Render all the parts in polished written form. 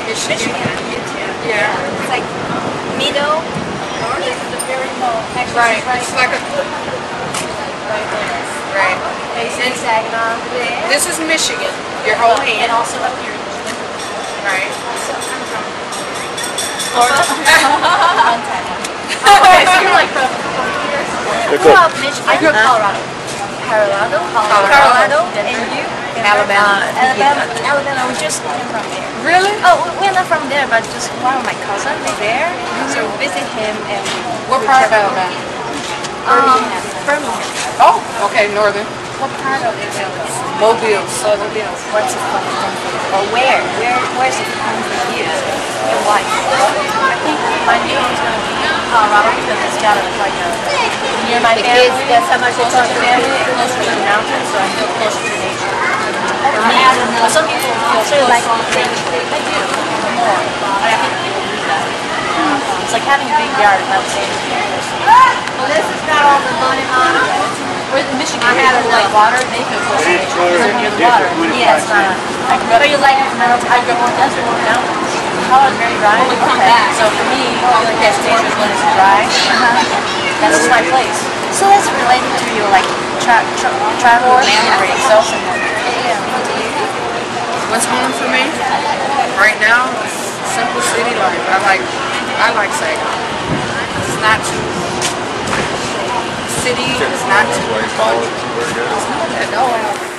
Michigan. Yeah. It's like middle. North is the very low. Actually, Right. It's right. It's like a Right there. right. Facing Saginaw there. This is Michigan. Your whole hand. And also up here. Right. So I'm from Florida. Montana. Okay, so you're like from here. They're Grew good. up Michigan. I grew up Colorado. Colorado. And you? Alabama. Alabama. We just came from there. Really? Oh, we're not from there, but just one of my cousins is there. So we visit him and What part of Alabama? Birmingham. Oh, okay, northern. What part of it? Mobile, southern. What's it coming from? Or where's it coming from you? Your wife? I think my new home's going to be Colorado because it's got near my family. That's how much they talk to family, closer to the mountains, so I feel closer to nature. For me, some people feel like they do more. I think people do that. It's like having a big yard and not saying Well, this is not all the money, Mom. We're in Michigan, we have like water, they feel close to nature because they're near the water. Yeah, it's not. I grew up in I grew up in desert mountains. Colorado is very dry. When we come back. So for me, all the vegetation is when it's dry. That's just my place. So that's related to your like travel for yourself. What's home for me? Right now, simple city life. I like Saginaw. It's not too city. It's not too much. It's not at all.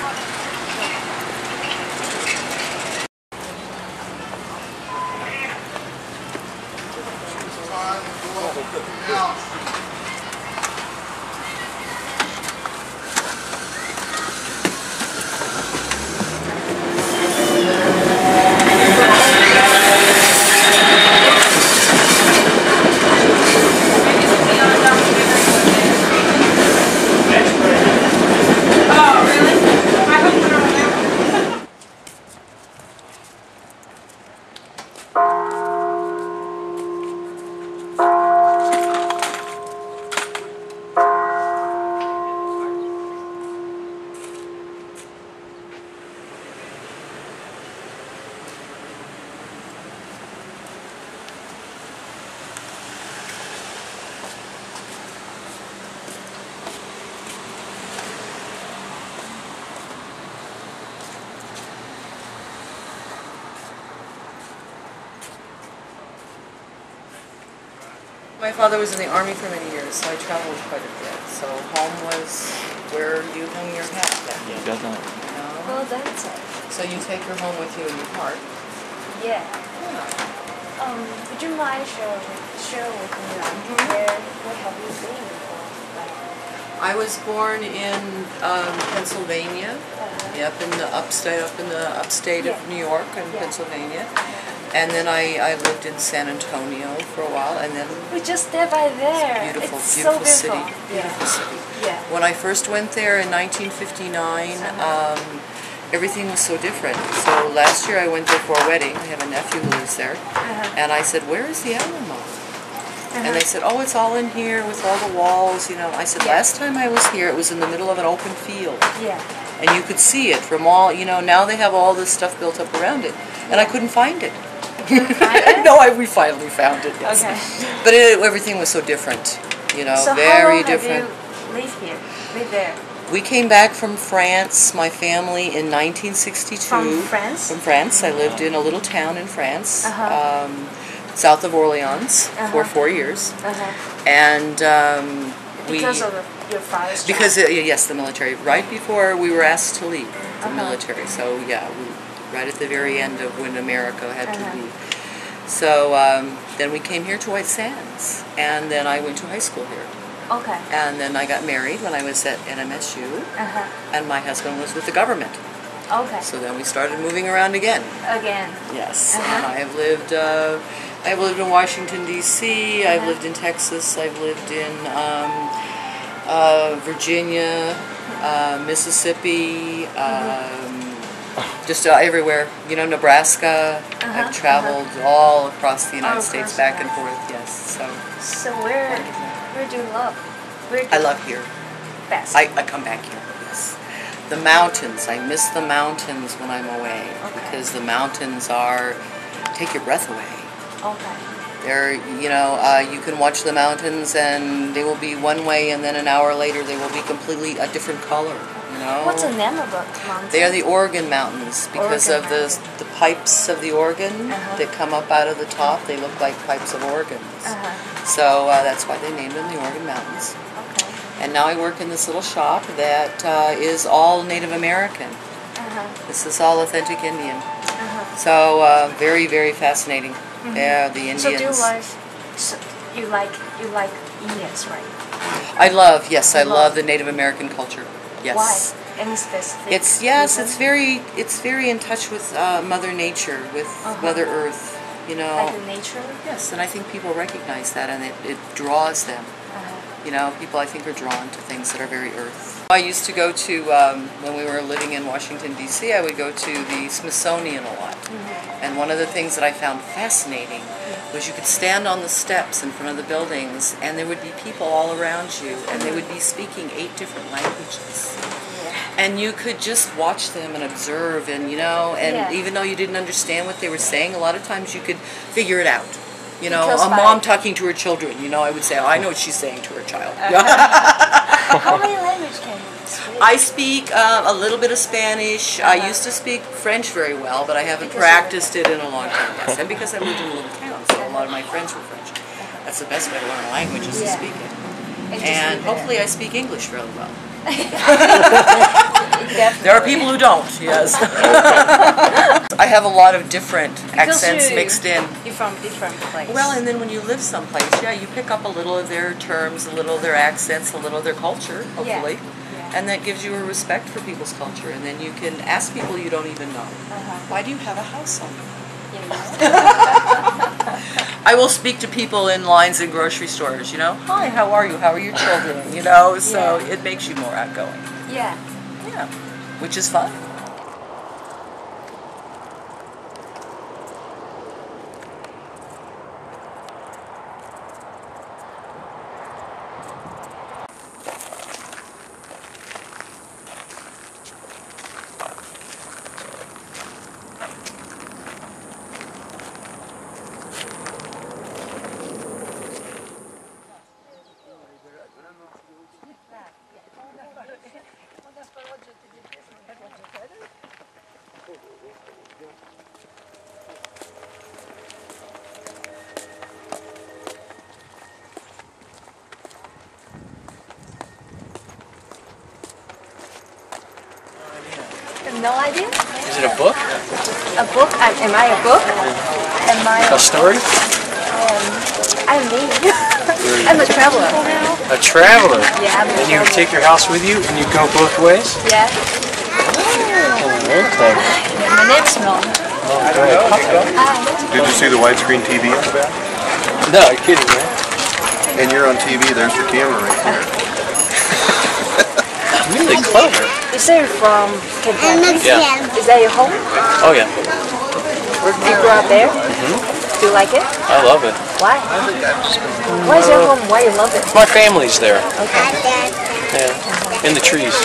My father was in the Army for many years, so I traveled quite a bit. So home was where you hung your hat then. Yeah, doesn't it? You know? Well, that's it. So you take your home with you in your heart. Yeah. Yeah. Would you mind share with me what have you been before? I was born in Pennsylvania. Yep, in the upstate of New York and Pennsylvania. And then I lived in San Antonio for a while, and then We're just there by there. beautiful, It's beautiful so city, beautiful. beautiful city. Yeah. When I first went there in 1959, everything was so different. So last year I went there for a wedding. I have a nephew who lives there, and I said, "Where is the Alamo?" And they said, "Oh, it's all in here with all the walls." You know, I said, "Last time I was here, it was in the middle of an open field." Yeah. And you could see it from all, you know, now they have all this stuff built up around it. And I couldn't find it. No, we finally found it, yes. Okay. But everything was so different, you know, So very how long different. have you lived here? Lived there? We came back from France, my family, in 1962. From France? From France. I lived in a little town in France, south of Orleans, for 4 years. And Because of your father's job? Because, yes, the military. Right before we were asked to leave the military. So, yeah, right at the very end of when America had to leave. So, then we came here to White Sands. And then I went to high school here. Okay. And then I got married when I was at NMSU. And my husband was with the government. Okay. So then we started moving around again. Again. Yes. And I have lived in Washington, D.C. I've lived in Texas. I've lived in Virginia, Mississippi, just everywhere. You know, Nebraska. I've traveled all across the United States, back and forth. Yes. So where do you love? I love here. Best. I come back here. Yes. The mountains. I miss the mountains when I'm away because the mountains are take your breath away. Okay. They're, you know, you can watch the mountains and they will be one way, and then an hour later they will be completely a different color. You know. What's the name of the mountain? They are the Oregon Mountains because Oregon of the pipes of the organ that come up out of the top. They look like pipes of organs. So that's why they named them the Oregon Mountains. Okay. And now I work in this little shop that is all Native American. This is all authentic Indian. So very, very fascinating. Yeah, the Indians. So do you like Indians, right? I love the Native American culture. Yes. Why? Any specific? It's very in touch with Mother Nature, with Mother Earth. You know. Like the nature. Yes, and I think people recognize that, and it draws them. You know, people I think are drawn to things that are very earth. I used to go to, when we were living in Washington, D.C., I would go to the Smithsonian a lot. And one of the things that I found fascinating was you could stand on the steps in front of the buildings and there would be people all around you and they would be speaking 8 different languages. And you could just watch them and observe and, you know, and even though you didn't understand what they were saying, a lot of times you could figure it out. You know, a mom talking to her children, you know, I would say, oh, I know what she's saying to her child. How many languages can you speak? I speak a little bit of Spanish. I used to speak French very well, but I haven't practiced it in a long time. Yes, and because I lived in a little town, so a lot of my friends were French. That's the best way to learn a language is to speak it. And hopefully I speak English really well. There are people who don't, yes. I have a lot of different accents mixed in. You're from different places. Well, and then when you live someplace, you pick up a little of their terms, a little of their accents, a little of their culture, hopefully. And that gives you a respect for people's culture. And then you can ask people you don't even know, why do you have a house on it? I will speak to people in lines in grocery stores, you know, hi, how are you? How are your children? You know, so it makes you more outgoing. Yeah. Yeah, which is fun. No idea? Is it a book? A book? Am I a book? Am I a story? I'm me. I'm a traveler. A traveler? Yeah, I'm a And you traveler. take your house with you and you go both ways? Yeah. Oh, okay. My name's Mel. Oh, great. Did you see the widescreen TV in the back? No, you're kidding, man. And you're on TV, there's the camera right there. Really clever. You say you're from Kentucky? Yeah. Is that your home? Oh, yeah. Do you grow up there? Do you like it? I love it. Why? Why is your home? Why you love it? My family's there. Okay. Yeah. In the trees.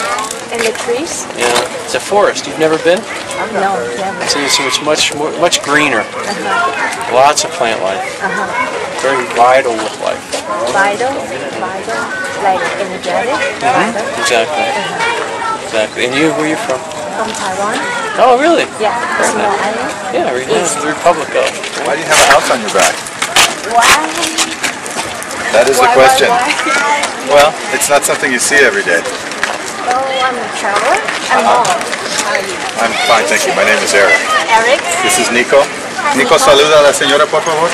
In the trees? Yeah. It's a forest. You've never been? No, never. So it's much greener. Lots of plant life. Very vital with life. Vital? Like energetic? Vital? Exactly. Exactly. And you, where are you from? From Taiwan? Oh, really? Yeah, a small island. Yeah, right now, the Republic of. Why do you have a house on your back? Why? That is the question. Why? Well, it's not something you see every day. Oh, I'm a traveler. I'm mom. How are you? I'm fine, thank you. My name is Eric. Eric? This is Nico. Nico, saluda a la señora, por favor.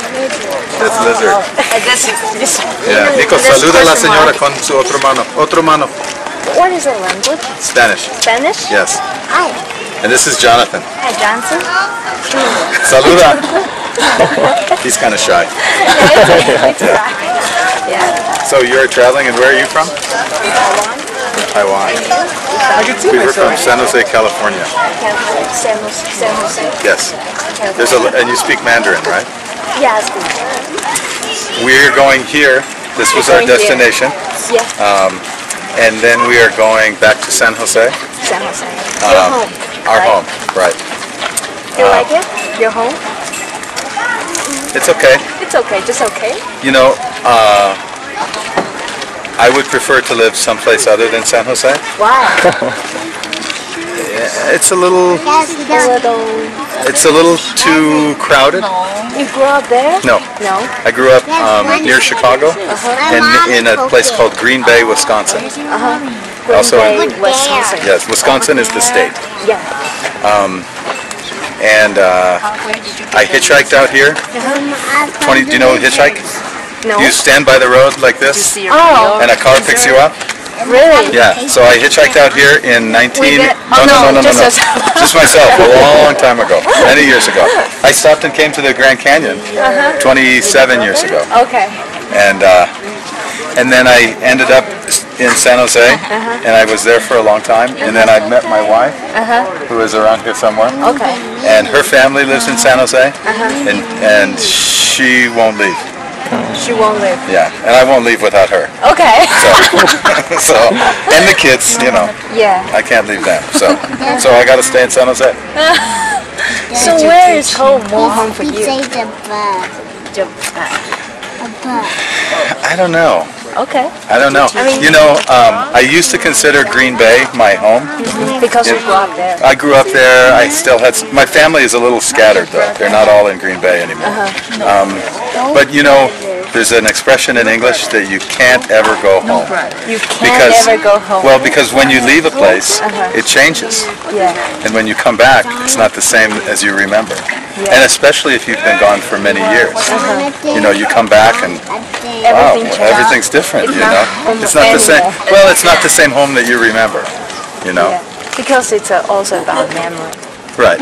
That's Lizard. This Yeah, Nico, saluda a la señora con su otro mano. Otro mano. What is the language? Spanish. Spanish? Yes. Hi. And this is Jonathan. Hi, Johnson. Saluda. He's kind of shy. Yeah. So you're traveling, and where are you from? Taiwan. Taiwan. I can see We were from San Jose, California. San Jose. Yes. And you speak Mandarin, right? Yeah, I speak. We're going here. This was our destination. Yeah. And then we are going back to San Jose. San Jose. Your home. Our right? home, right. You like it? Your home? It's okay. It's okay, just okay. You know, I would prefer to live someplace other than San Jose. Why? It's a little too crowded. You grew up there? No. No? I grew up near Chicago in a place called Green Bay, Wisconsin. Also in Wisconsin. Yes, Wisconsin is the state. Yeah. And I hitchhiked out here. Do you know hitchhike? No. You stand by the road like this, Oh. and a car picks you up. Really? Yeah. So I hitchiked out here in 19. No. Just myself, a long time ago, many years ago. I stopped and came to the Grand Canyon 27 years ago. Okay. And then I ended up in San Jose, and I was there for a long time. And then I met my wife, who is around here somewhere. Okay. And her family lives in San Jose, and she won't leave. She won't live. Yeah, and I won't leave without her. Okay. So and the kids, you know. Yeah. I can't leave them. So I got to stay in San Jose. So where is home? More home for you? I don't know. Okay. I don't know. You know, I used to consider Green Bay my home. Because you grew up there. I grew up there. I still had my family is a little scattered though. They're not all in Green Bay anymore. But you know, there's an expression in English that you can't ever go home. You can't ever go home. Well, because when you leave a place, it changes. Yeah. And when you come back, it's not the same as you remember. And especially if you've been gone for many years. You know, you come back and wow, everything's different, you know. It's not the same. Well, it's not the same home that you remember, you know. Yeah. Because it's also about memory. Right.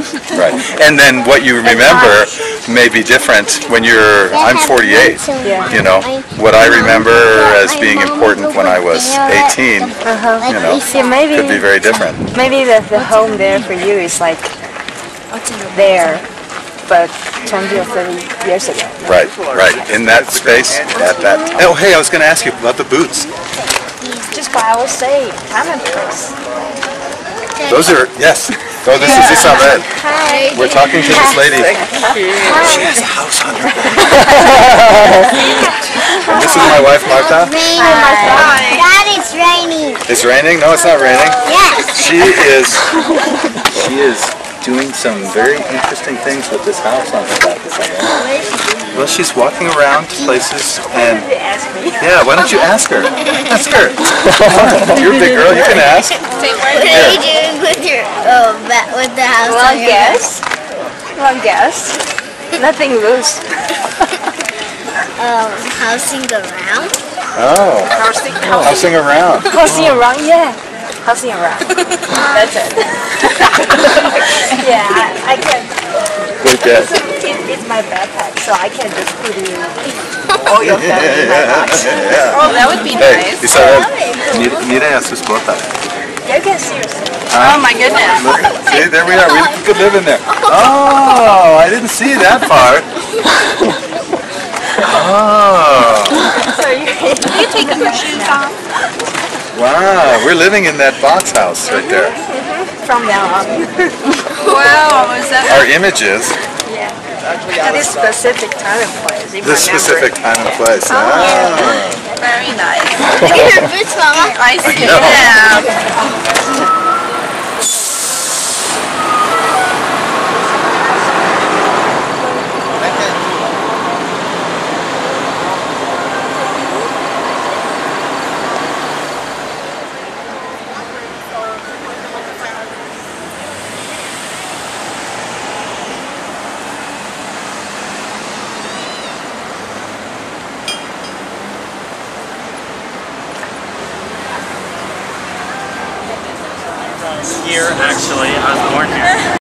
And then what you remember may be different when I'm 48, you know. What I remember as being important when I was 18, you know, could be very different. Maybe the home there for you is like there, but 20 or 30 years ago. Right. In that space, at that. Oh, hey, I was going to ask you about the boots. Just what I would say, time and place. Those are, yes. Oh, this is Isabel. Hi. We're talking to this lady. She has a house on her. And this is my wife, Marta. Dad, it's raining. It's raining? No, it's not raining. Yes. She is doing some very interesting things with this house on her back. Well, she's walking around places and yeah, why don't you ask her? Ask her. You're a big girl, you can ask. What are you doing with your with the house? Well, guess. Nothing loose. Housing around. Oh. Housing around. Housing around, yeah. Housing around. That's it. Yeah, I can. Good guess. It's my backpack, so I can just put all your family in my box. Oh, that would be Hey, nice. Isabel, mire a su esposa. You can see yourself. Oh my goodness. See, there we are. We could live in there. Oh, I didn't see that part. Oh. So you take your shoes off. Wow, we're living in that box house right there. From now on. Wow, was that? Our images. Yeah. At this specific time and place. This specific time and place. Ah. Very nice. Look at your boots, Mama. I see know. them. Here, actually, I was born here.